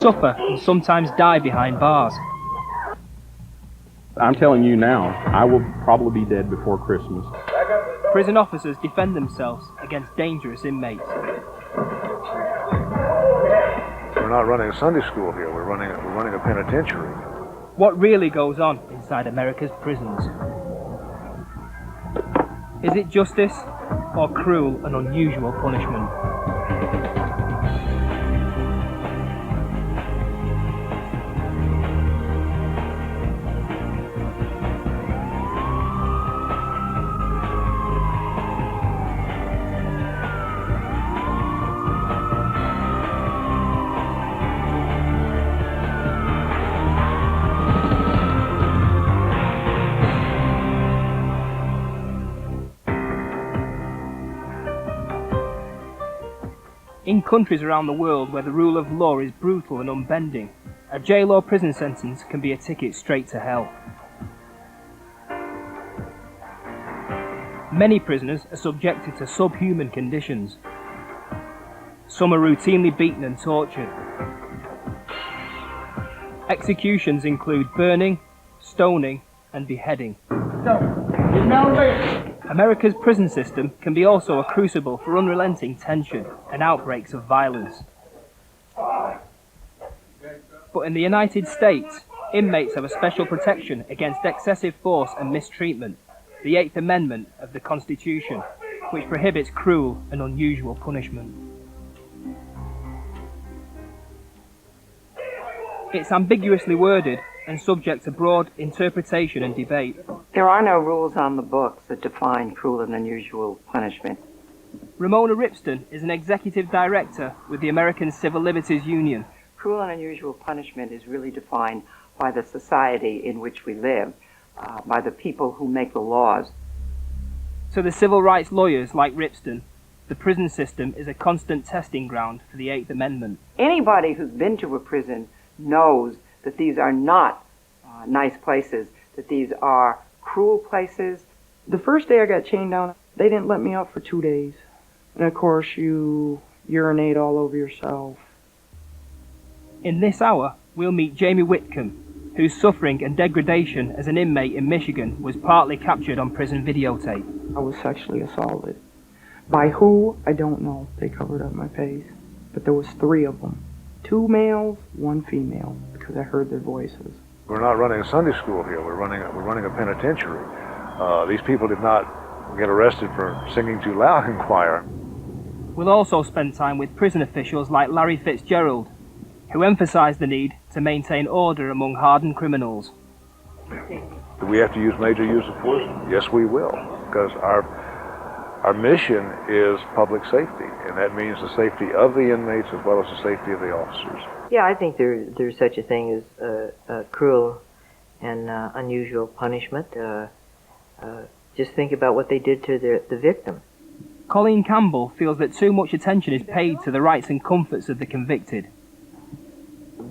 suffer and sometimes die behind bars. I'm telling you now, I will probably be dead before Christmas. Prison officers defend themselves against dangerous inmates. We're not running a Sunday school here. We're running a penitentiary. What really goes on inside America's prisons? Is it justice or cruel and unusual punishment? In countries around the world where the rule of law is brutal and unbending, a jail or prison sentence can be a ticket straight to hell. Many prisoners are subjected to subhuman conditions. Some are routinely beaten and tortured. Executions include burning, stoning, and beheading. America's prison system can be also a crucible for unrelenting tension and outbreaks of violence. But in the United States, inmates have a special protection against excessive force and mistreatment, the 8th Amendment of the Constitution, which prohibits cruel and unusual punishment. It's ambiguously worded and subject to broad interpretation and debate. There are no rules on the books that define cruel and unusual punishment. Ramona Ripston is an executive director with the American Civil Liberties Union. Cruel and unusual punishment is really defined by the society in which we live, by the people who make the laws. To the civil rights lawyers like Ripston, the prison system is a constant testing ground for the 8th Amendment. Anybody who's been to a prison knows that these are not nice places, that these are cruel places. The first day I got chained down, they didn't let me out for 2 days. And of course you urinate all over yourself. In this hour, we'll meet Jamie Whitcomb, whose suffering and degradation as an inmate in Michigan was partly captured on prison videotape. I was sexually assaulted. By who? I don't know. They covered up my face. But there was 3 of them. 2 males, 1 female, because I heard their voices. We're not running a Sunday school here. We're running a penitentiary. These people did not get arrested for singing too loud in choir. We'll also spend time with prison officials like Larry Fitzgerald, who emphasized the need to maintain order among hardened criminals. Do we have to use major use of force? Yes, we will, because our mission is public safety, and that means the safety of the inmates as well as the safety of the officers. Yeah, I think there's such a thing as cruel and unusual punishment. Just think about what they did to the victim. Colleen Campbell feels that too much attention is paid to the rights and comforts of the convicted.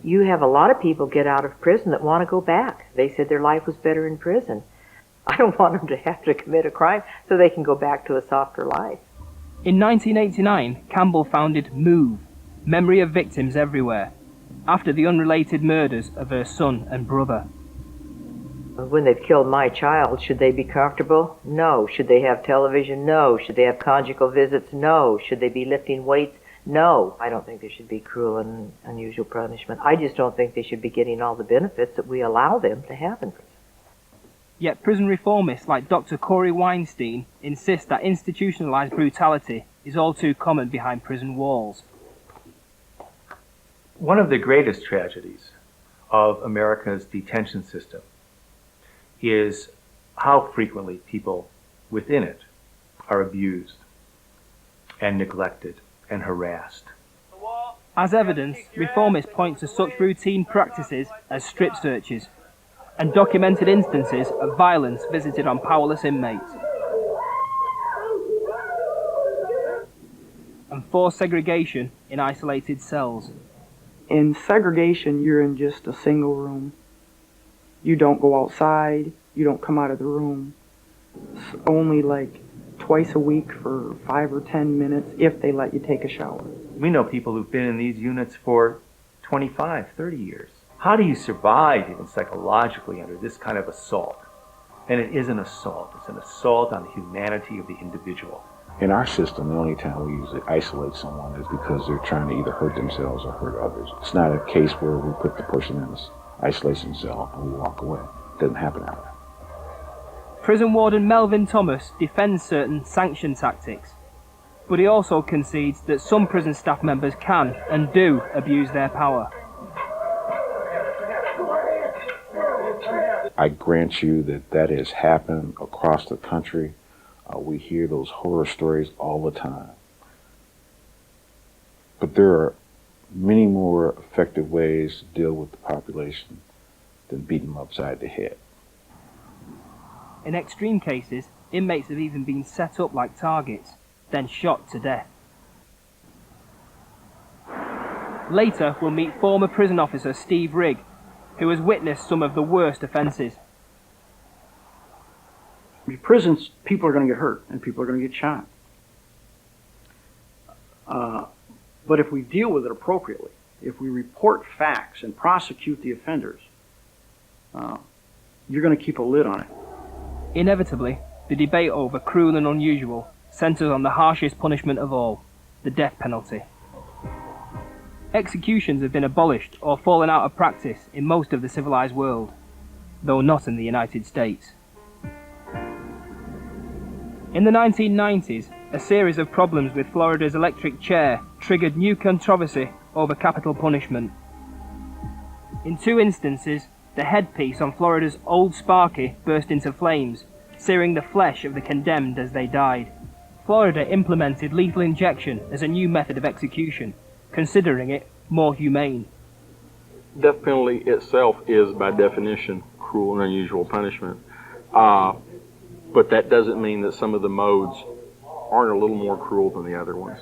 You have a lot of people get out of prison that want to go back. They said their life was better in prison. I don't want them to have to commit a crime so they can go back to a softer life. In 1989, Campbell founded MOVE, Memory of Victims Everywhere, after the unrelated murders of her son and brother. When they've killed my child, should they be comfortable? No. Should they have television? No. Should they have conjugal visits? No. Should they be lifting weights? No. I don't think there should be cruel and unusual punishment. I just don't think they should be getting all the benefits that we allow them to have in prison. Yet prison reformists like Dr. Corey Weinstein insist that institutionalized brutality is all too common behind prison walls. One of the greatest tragedies of America's detention system is how frequently people within it are abused and neglected and harassed. As evidence, reformists point to such routine practices as strip searches and documented instances of violence visited on powerless inmates, and forced segregation in isolated cells. In segregation, you're in just a single room. You don't go outside, you don't come out of the room. It's only like twice a week for 5 or 10 minutes if they let you take a shower. We know people who've been in these units for 25, 30 years. How do you survive even psychologically under this kind of assault? And it is an assault. It's an assault on the humanity of the individual. In our system, the only time we usually isolate someone is because they're trying to either hurt themselves or hurt others. It's not a case where we put the person in this isolation cell and we walk away. It doesn't happen that way. Prison warden Melvin Thomas defends certain sanction tactics, but he also concedes that some prison staff members can and do abuse their power. I grant you that that has happened across the country. We hear those horror stories all the time. But there are many more effective ways to deal with the population than beating them upside the head. In extreme cases, inmates have even been set up like targets, then shot to death. Later, we'll meet former prison officer Steve Rigg, who has witnessed some of the worst offences. In prisons, people are going to get hurt and people are going to get shot. But if we deal with it appropriately, if we report facts and prosecute the offenders, you're going to keep a lid on it. Inevitably, the debate over cruel and unusual centres on the harshest punishment of all, the death penalty. Executions have been abolished or fallen out of practice in most of the civilized world, though not in the United States. In the 1990s, a series of problems with Florida's electric chair triggered new controversy over capital punishment. In two instances, the headpiece on Florida's Old Sparky burst into flames, searing the flesh of the condemned as they died. Florida implemented lethal injection as a new method of execution, considering it more humane. Death penalty itself is, by definition, cruel and unusual punishment. But that doesn't mean that some of the modes aren't a little more cruel than the other ones.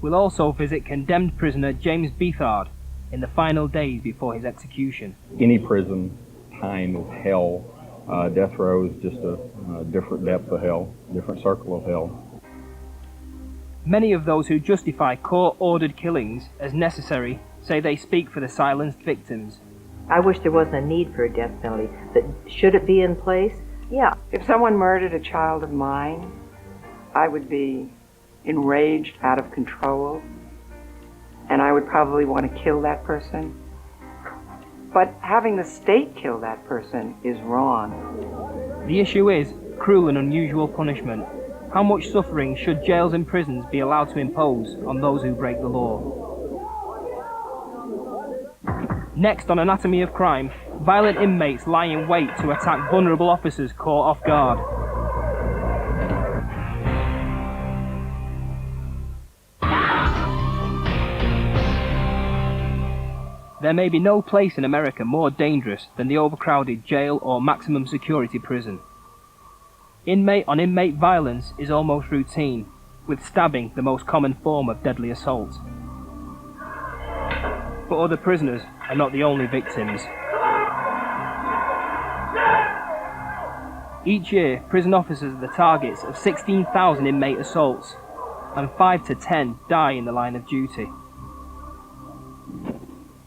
We'll also visit condemned prisoner James Beathard in the final days before his execution. Any prison time is hell. Death row is just a different depth of hell, different circle of hell. Many of those who justify court-ordered killings as necessary say they speak for the silenced victims. I wish there wasn't a need for a death penalty, but should it be in place? Yeah. If someone murdered a child of mine, I would be enraged, out of control, and I would probably want to kill that person. But having the state kill that person is wrong. The issue is cruel and unusual punishment. How much suffering should jails and prisons be allowed to impose on those who break the law? Next on Anatomy of Crime, violent inmates lie in wait to attack vulnerable officers caught off guard. There may be no place in America more dangerous than the overcrowded jail or maximum security prison. Inmate-on-inmate violence is almost routine, with stabbing the most common form of deadly assault. But other prisoners are not the only victims. Each year, prison officers are the targets of 16,000 inmate assaults, and 5 to 10 die in the line of duty.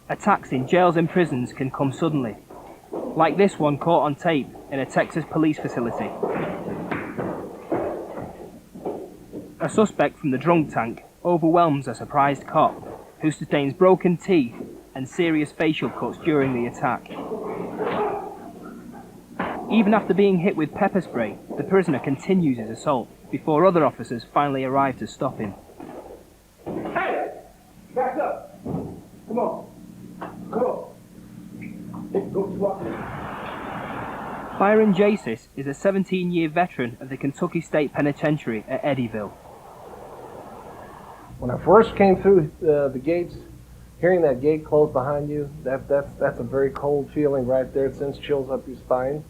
Attacks in jails and prisons can come suddenly, like this one caught on tape in a Texas police facility. A suspect from the drunk tank overwhelms a surprised cop, who sustains broken teeth and serious facial cuts during the attack. Even after being hit with pepper spray, the prisoner continues his assault before other officers finally arrive to stop him. Hey! Back up! Come on! Come on! Byron Jasis is a 17-year veteran of the Kentucky State Penitentiary at Eddyville. When I first came through the gates, hearing that gate close behind you, that's a very cold feeling right there. It sends chills up your spine.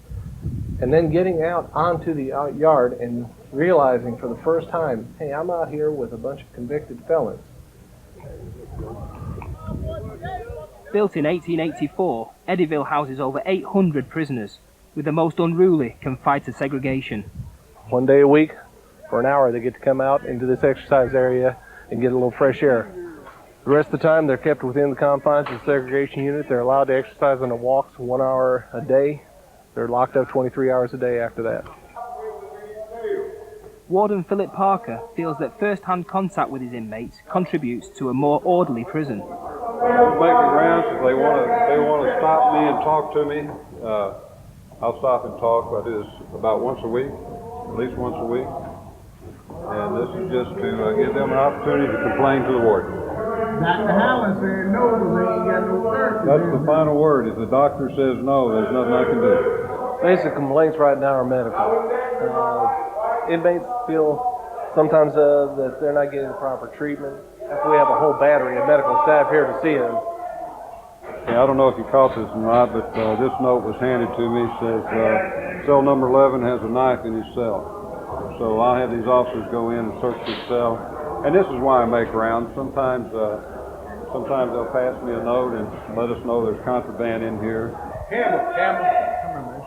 And then getting out onto the yard and realizing for the first time, hey, I'm out here with a bunch of convicted felons. Built in 1884, Eddyville houses over 800 prisoners, with the most unruly confined to segregation. One day a week, for an hour, they get to come out into this exercise area and get a little fresh air. The rest of the time, they're kept within the confines of the segregation unit. They're allowed to exercise on the walks 1 hour a day. They're locked up 23 hours a day after that. Warden Philip Parker feels that first-hand contact with his inmates contributes to a more orderly prison. Making rounds, if they want to stop me and talk to me, I'll stop and talk. I do this about once a week, at least once a week. And this is just to give them an opportunity to complain to the warden. Dr. Howland said no, because they ain't got no search. That's the final word. If the doctor says no, there's nothing I can do. Basic complaints right now are medical. Inmates feel sometimes that they're not getting the proper treatment. If we have a whole battery of medical staff here to see them. Yeah, I don't know if you caught this or not, but this note was handed to me. It says cell number 11 has a knife in his cell. So I'll have these officers go in and search his cell. And this is why I make rounds. Sometimes they'll pass me a note and let us know there's contraband in here. Campbell, come on, man.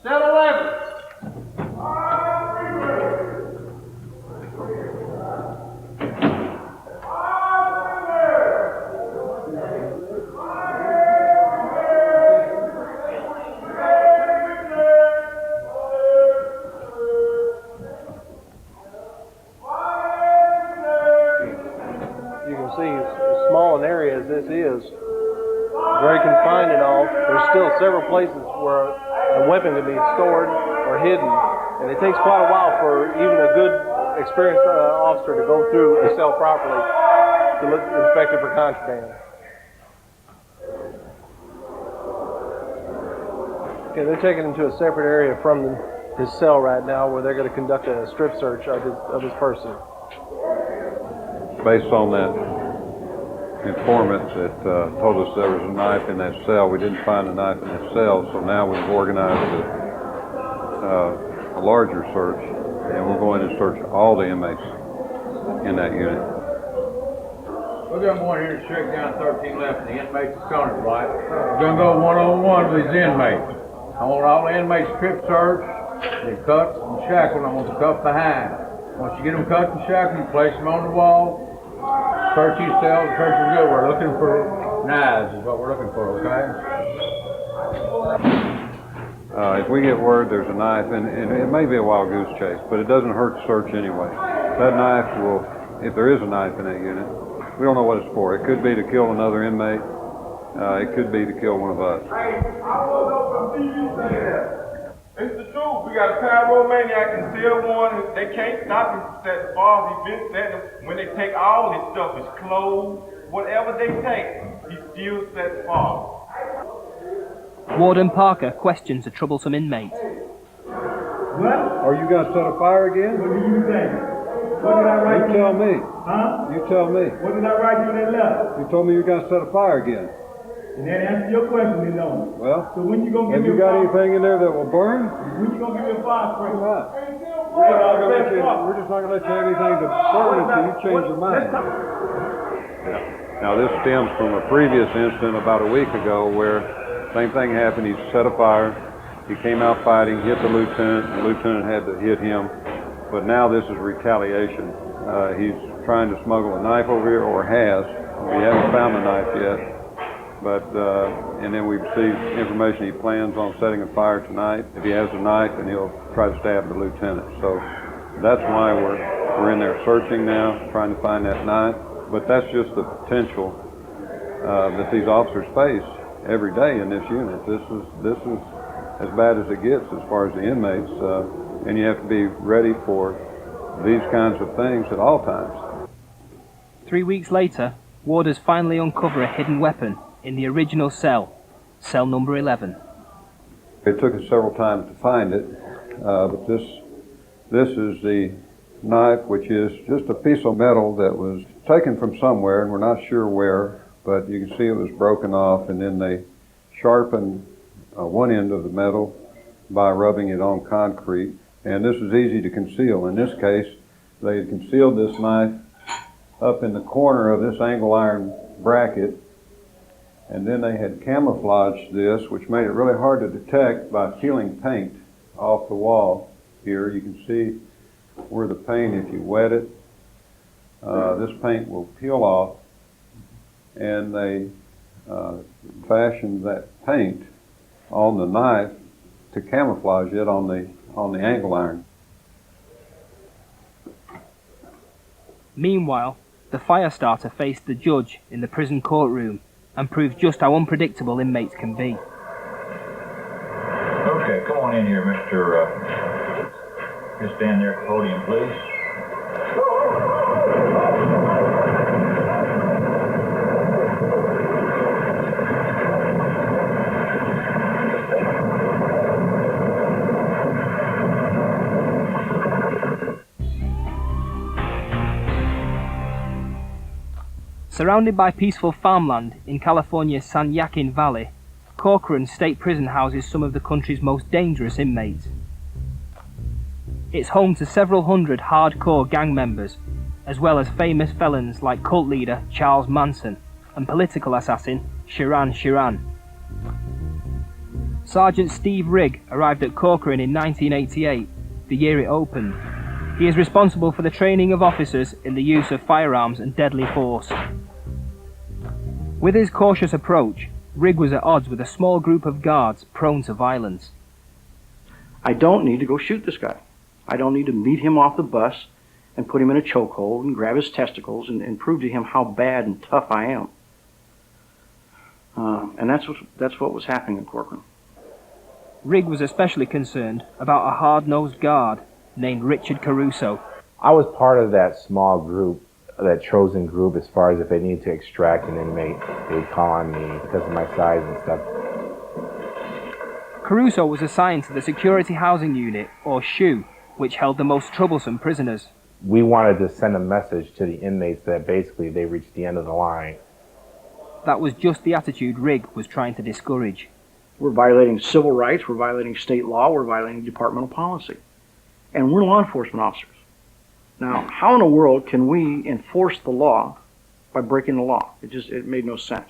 Cell 11. You can see as small an area as this is, very confined and all, there's still several places where a weapon can be stored or hidden, and it takes quite a while for even a good, experienced officer to go through a cell properly to look, inspect it for contraband. Okay, they're taken into a separate area from his cell right now, where they're going to conduct a strip search of his person. Based on that informant that told us there was a knife in that cell, we didn't find a knife in that cell, so now we've organized a larger search, and we're going to search all the inmates in that unit. We're going to go in here and check down 13 left, the inmates is counted, right? We're going to go one-on-one with these inmates. I want all the inmates strip search, they cut and shackled, I want the cuff behind. Once you get them cut and shackled, you place them on the wall, search these cells, search them good. We're looking for knives is what we're looking for, okay? If we get word there's a knife, and it may be a wild goose chase, but it doesn't hurt to search anyway. That knife will, if there is a knife in that unit, we don't know what it's for. It could be to kill another inmate. It could be to kill one of us. It's the truth. We got a pyromaniac and still one. They can't stop him from setting fires. He's been setting them. When they take all his stuff, his clothes, whatever they take, he still sets fires. Warden Parker questions a troublesome inmate. What? Are you going to set a fire again? What do you think? What did I write? You tell me. Huh? You tell me. What did I write you that letter? You told me you were going to set a fire again. And that answers your question, you know. Well, so when you gonna give have you got anything in there that will burn? When you gonna give me a fire spray? We're just not going to let you have anything to burn until you change your mind. Now this stems from a previous incident about a week ago where same thing happened. He set a fire. He came out fighting, hit the lieutenant had to hit him. But now this is retaliation. He's trying to smuggle a knife over here, or has. We haven't found the knife yet. But, and then we received information he plans on setting a fire tonight. If he has a knife, then he'll try to stab the lieutenant. So that's why we're in there searching now, trying to find that knife. But that's just the potential that these officers face every day in this unit. This is as bad as it gets as far as the inmates, and you have to be ready for these kinds of things at all times. 3 weeks later, warders finally uncover a hidden weapon in the original cell, cell number 11. It took us several times to find it, but this is the knife, which is just a piece of metal that was taken from somewhere, and we're not sure where, but you can see it was broken off, and then they sharpened one end of the metal by rubbing it on concrete, and this is easy to conceal. In this case, they had concealed this knife up in the corner of this angle iron bracket, and then they had camouflaged this, which made it really hard to detect by peeling paint off the wall. Here you can see where the paint, if you wet it, this paint will peel off, and they fashioned that paint on the knife to camouflage it on the angle iron. Meanwhile, the fire starter faced the judge in the prison courtroom and proved just how unpredictable inmates can be. Okay, come on in here, Mr. Just stand there at the podium, please. Surrounded by peaceful farmland in California's San Joaquin Valley, Corcoran State Prison houses some of the country's most dangerous inmates. It's home to several hundred hardcore gang members, as well as famous felons like cult leader Charles Manson and political assassin Sharon Sharon. Sergeant Steve Rigg arrived at Corcoran in 1988, the year it opened. He is responsible for the training of officers in the use of firearms and deadly force. With his cautious approach, Rigg was at odds with a small group of guards prone to violence. I don't need to go shoot this guy. I don't need to meet him off the bus and put him in a chokehold and grab his testicles and prove to him how bad and tough I am. And that's what was happening in Corcoran. Rigg was especially concerned about a hard-nosed guard named Richard Caruso. I was part of that small group, that chosen group, as far as if they needed to extract an inmate, they would call on me because of my size and stuff. Caruso was assigned to the Security Housing Unit, or SHU, which held the most troublesome prisoners. We wanted to send a message to the inmates that basically they reached the end of the line. That was just the attitude Rigg was trying to discourage. We're violating civil rights, we're violating state law, we're violating departmental policy. And we're law enforcement officers. Now, how in the world can we enforce the law by breaking the law? It made no sense.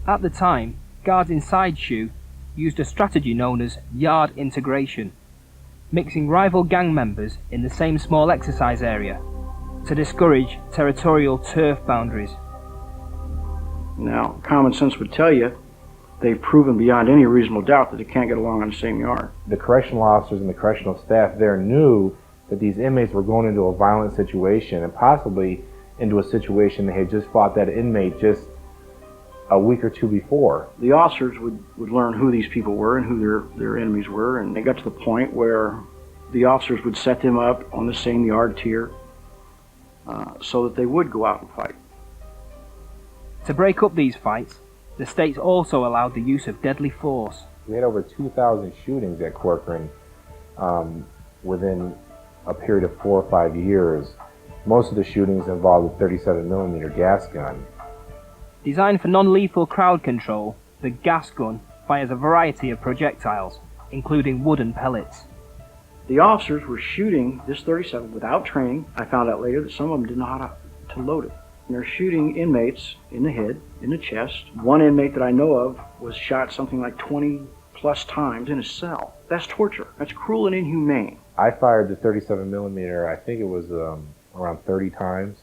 At the time, guards inside SHU used a strategy known as yard integration, mixing rival gang members in the same small exercise area to discourage territorial turf boundaries. Now, common sense would tell you they've proven beyond any reasonable doubt that they can't get along on the same yard. The correctional officers and the correctional staff there knew that these inmates were going into a violent situation, and possibly into a situation they had just fought that inmate just a week or two before. The officers would learn who these people were and who their enemies were, and they got to the point where the officers would set them up on the same yard tier so that they would go out and fight. To break up these fights, the states also allowed the use of deadly force. We had over 2,000 shootings at Corcoran within a period of 4 or 5 years. Most of the shootings involved a 37mm gas gun. Designed for non-lethal crowd control, the gas gun fires a variety of projectiles, including wooden pellets. The officers were shooting this 37 without training. I found out later that some of them didn't know how to load it. And they're shooting inmates in the head, in the chest. One inmate that I know of was shot something like 20 plus times in his cell. That's torture. That's cruel and inhumane. I fired the 37mm, I think it was around 30 times.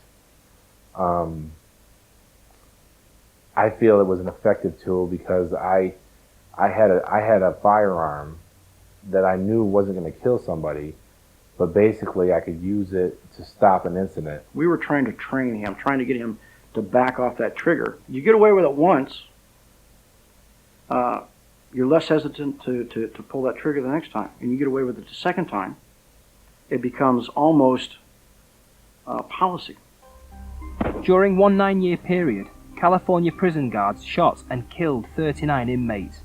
I feel it was an effective tool because I had a firearm that I knew wasn't going to kill somebody, but basically I could use it to stop an incident. We were trying to train him, trying to get him to back off that trigger. You get away with it once, you're less hesitant to pull that trigger the next time. And you get away with it the second time, it becomes almost policy. During one 9-year period, California prison guards shot and killed 39 inmates,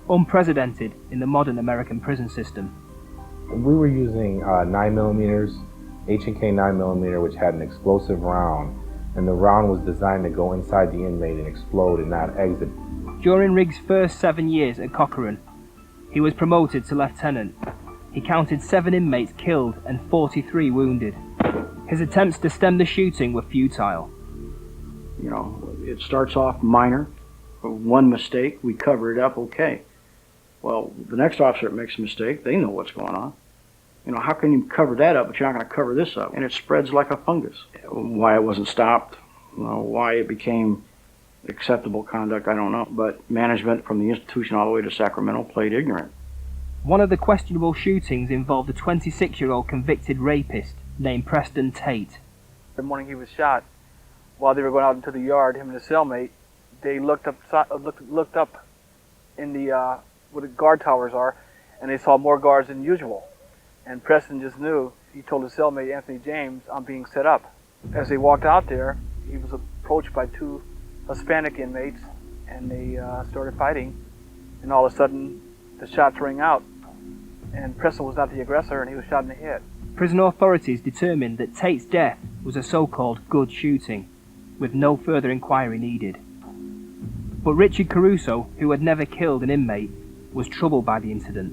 unprecedented in the modern American prison system. We were using 9mm, H&K 9mm, which had an explosive round, and the round was designed to go inside the inmate and explode and not exit. During Rigg's first 7 years at Corcoran, he was promoted to lieutenant. He counted 7 inmates killed and 43 wounded. His attempts to stem the shooting were futile. You know, it starts off minor, one mistake, we cover it up, okay. Well, the next officer that makes a mistake, they know what's going on. You know, how can you cover that up, but you're not going to cover this up? And it spreads like a fungus. Why it wasn't stopped, you know, why it became acceptable conduct, I don't know. But management from the institution all the way to Sacramento played ignorant. One of the questionable shootings involved a 26-year-old convicted rapist named Preston Tate. The morning he was shot, while they were going out into the yard, him and his cellmate, they looked up in the where the guard towers are, and they saw more guards than usual. And Preston just knew. He told his cellmate, Anthony James, I'm being set up. As they walked out there, he was approached by two Hispanic inmates, and they started fighting. And all of a sudden, the shots rang out, and Preston was not the aggressor, and he was shot in the head. Prison authorities determined that Tate's death was a so-called good shooting, with no further inquiry needed. But Richard Caruso, who had never killed an inmate, was troubled by the incident.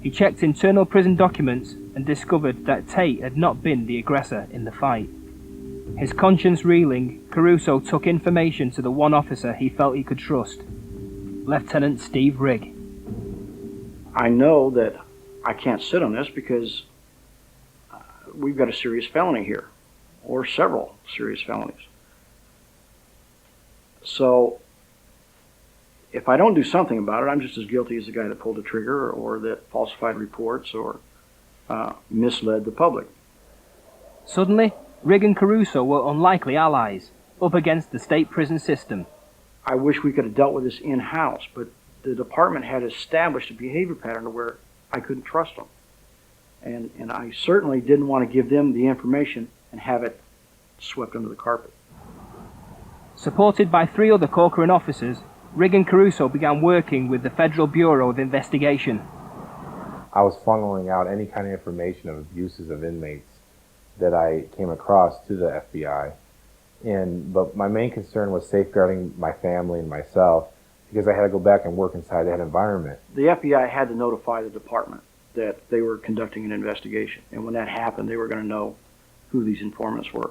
He checked internal prison documents and discovered that Tate had not been the aggressor in the fight. His conscience reeling, Caruso took information to the one officer he felt he could trust, Lieutenant Steve Rigg. I know that I can't sit on this because we've got a serious felony here, or several serious felonies. So if I don't do something about it, I'm just as guilty as the guy that pulled the trigger or that falsified reports or misled the public. Suddenly, Rigg and Caruso were unlikely allies, up against the state prison system. I wish we could have dealt with this in-house, but the department had established a behavior pattern where I couldn't trust them. And I certainly didn't want to give them the information and have it swept under the carpet. Supported by 3 other Corcoran officers, Rigg and Caruso began working with the Federal Bureau of Investigation. I was funneling out any kind of information of abuses of inmates that I came across to the FBI. But my main concern was safeguarding my family and myself because I had to go back and work inside that environment. The FBI had to notify the department that they were conducting an investigation. And when that happened, they were going to know who these informants were.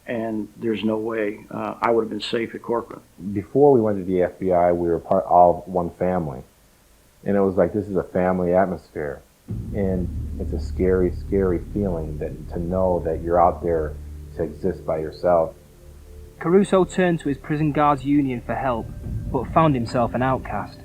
And there's no way I would have been safe at Corcoran. Before we went to the FBI, we were all one family. And it was like, this is a family atmosphere. And it's a scary, scary feeling to know that you're out there to exist by yourself. Caruso turned to his prison guards union for help, but found himself an outcast.